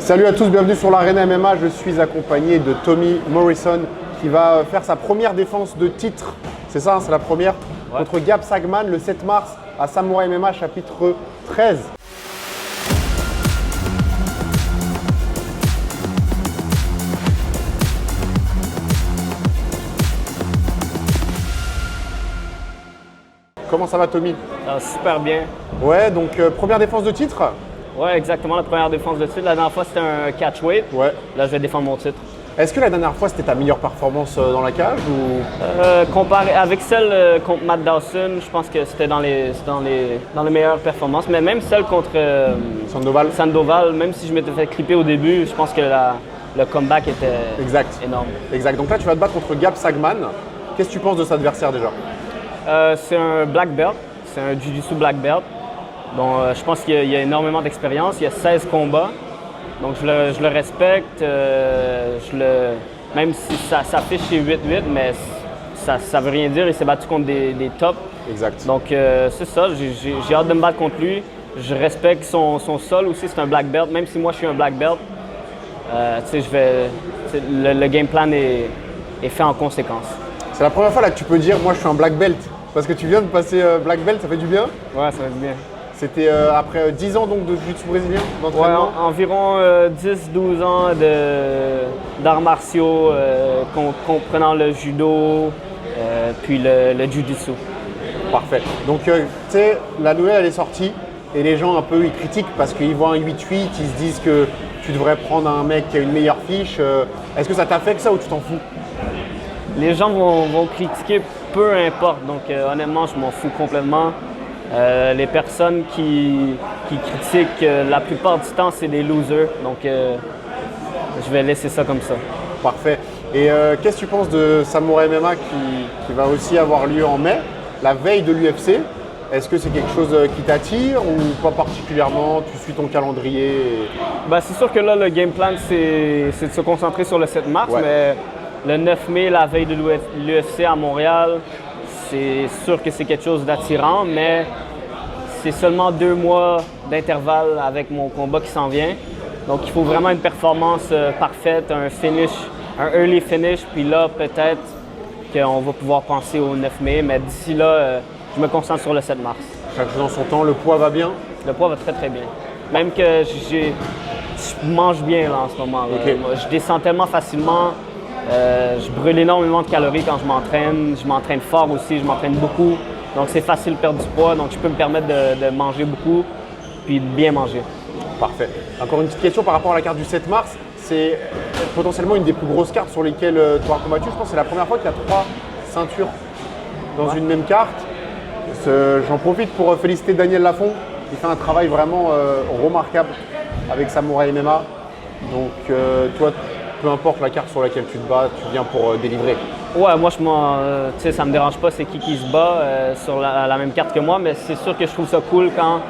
Salut à tous, bienvenue sur l'Arena MMA. Je suis accompagné de Tommy Morrison qui va faire sa première défense de titre. C'est ça, c'est la première contre Gab Sagman le 7 mars à Samouraï MMA chapitre 13. Comment ça va Tommy? Ça va super bien. Ouais, donc première défense de titre? Ouais, exactement, la première défense de titre. La dernière fois, c'était un catchweight. Ouais. Là, je vais défendre mon titre. Est-ce que la dernière fois, c'était ta meilleure performance dans la cage ou... Comparé avec celle contre Matt Dawson, je pense que c'était dans les meilleures performances. Mais même celle contre Sandoval, même si je m'étais fait clipper au début, je pense que le comeback était énorme. Exact. Donc là, tu vas te battre contre Gab Sagman. Qu'est-ce que tu penses de cet adversaire déjà? C'est un black belt. C'est un jiu-jitsu black belt. Donc, je pense qu'il y a énormément d'expérience. Il y a 16 combats. Donc, je le respecte. Même si ça s'affiche chez 8-8, mais ça ne veut rien dire. Il s'est battu contre des tops. Exact. Donc, c'est ça. J'ai hâte de me battre contre lui. Je respecte son sol aussi. C'est un black belt. Même si moi, je suis un black belt, le game plan est fait en conséquence. C'est la première fois là que tu peux dire « moi, je suis un black belt ». Parce que tu viens de passer black belt, ça fait du bien? Ouais, ça fait du bien. C'était après 10 ans donc de jiu-jitsu brésilien d'entraînement? Ouais, environ 10-12 ans d'arts martiaux, comprenant le judo, puis le jiu-jitsu. Parfait. Donc, tu sais, la nouvelle, elle est sortie et les gens un peu, ils critiquent parce qu'ils voient un 8-8, ils se disent que tu devrais prendre un mec qui a une meilleure fiche. Est-ce que ça t'affecte ça ou tu t'en fous? Les gens vont critiquer, peu importe. Donc, honnêtement, je m'en fous complètement. Les personnes qui critiquent, la plupart du temps, c'est des losers. Donc, je vais laisser ça comme ça. Parfait. Et qu'est-ce que tu penses de Samouraï MMA qui va aussi avoir lieu en mai, la veille de l'UFC? Est-ce que c'est quelque chose qui t'attire ou pas particulièrement? Tu suis ton calendrier? Ben, c'est sûr que là, le game plan, c'est de se concentrer sur le 7 mars. Ouais. Mais le 9 mai, la veille de l'UFC à Montréal, c'est sûr que c'est quelque chose d'attirant, mais c'est seulement 2 mois d'intervalle avec mon combat qui s'en vient. Donc, il faut vraiment une performance parfaite, un finish, un early finish, puis là, peut-être qu'on va pouvoir penser au 9 mai, mais d'ici là, je me concentre sur le 7 mars. Chaque chose en son temps, le poids va bien? Le poids va très, très bien. Même que je mange bien là, en ce moment. Okay. Je descends tellement facilement. Je brûle énormément de calories quand je m'entraîne. Je m'entraîne fort aussi, je m'entraîne beaucoup. Donc, c'est facile de perdre du poids. Donc, je peux me permettre de manger beaucoup puis de bien manger. Parfait. Encore une petite question par rapport à la carte du 7 mars. C'est potentiellement une des plus grosses cartes sur lesquelles tu auras combattu. Je pense que c'est la première fois qu'il y a 3 ceintures dans une même carte. J'en profite pour féliciter Daniel Lafont. Il fait un travail vraiment remarquable avec Samouraï MMA. Donc, toi, peu importe la carte sur laquelle tu te bats, tu viens pour délivrer. Ouais, moi, ça me dérange pas c'est qui se bat sur la même carte que moi, mais c'est sûr que je trouve ça cool quand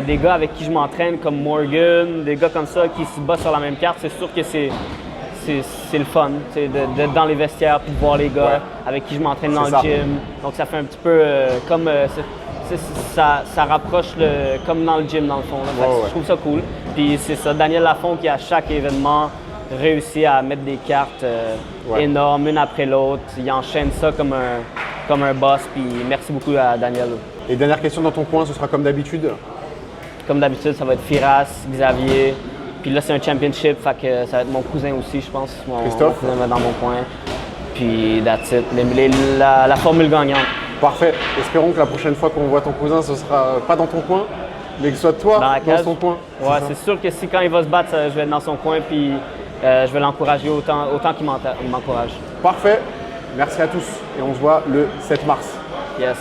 des gars avec qui je m'entraîne, comme Morgan, des gars comme ça qui se battent sur la même carte, c'est sûr que c'est le fun d'être dans les vestiaires puis de voir les gars avec qui je m'entraîne dans le gym. Donc, ça fait un petit peu comme ça rapproche comme dans le gym, dans le fond. Je trouve ça cool. Puis c'est ça, Daniel Lafont qui, à chaque événement, réussit à mettre des cartes énormes, une après l'autre. Il enchaîne ça comme un boss. Puis merci beaucoup à Daniel. Et dernière question dans ton coin, ce sera comme d'habitude? Comme d'habitude, ça va être Firas, Xavier. Puis là, c'est un championship, fait que ça va être mon cousin aussi, je pense. Christophe? Mon cousin dans mon coin. Puis that's it. La formule gagnante. Parfait. Espérons que la prochaine fois qu'on voit ton cousin, ce sera pas dans ton coin, mais que ce soit toi dans son coin. Ouais, c'est sûr que si quand il va se battre, je vais être dans son coin, puis je vais l'encourager autant qu'il m'encourage. Parfait. Merci à tous et on se voit le 7 mars. Yes.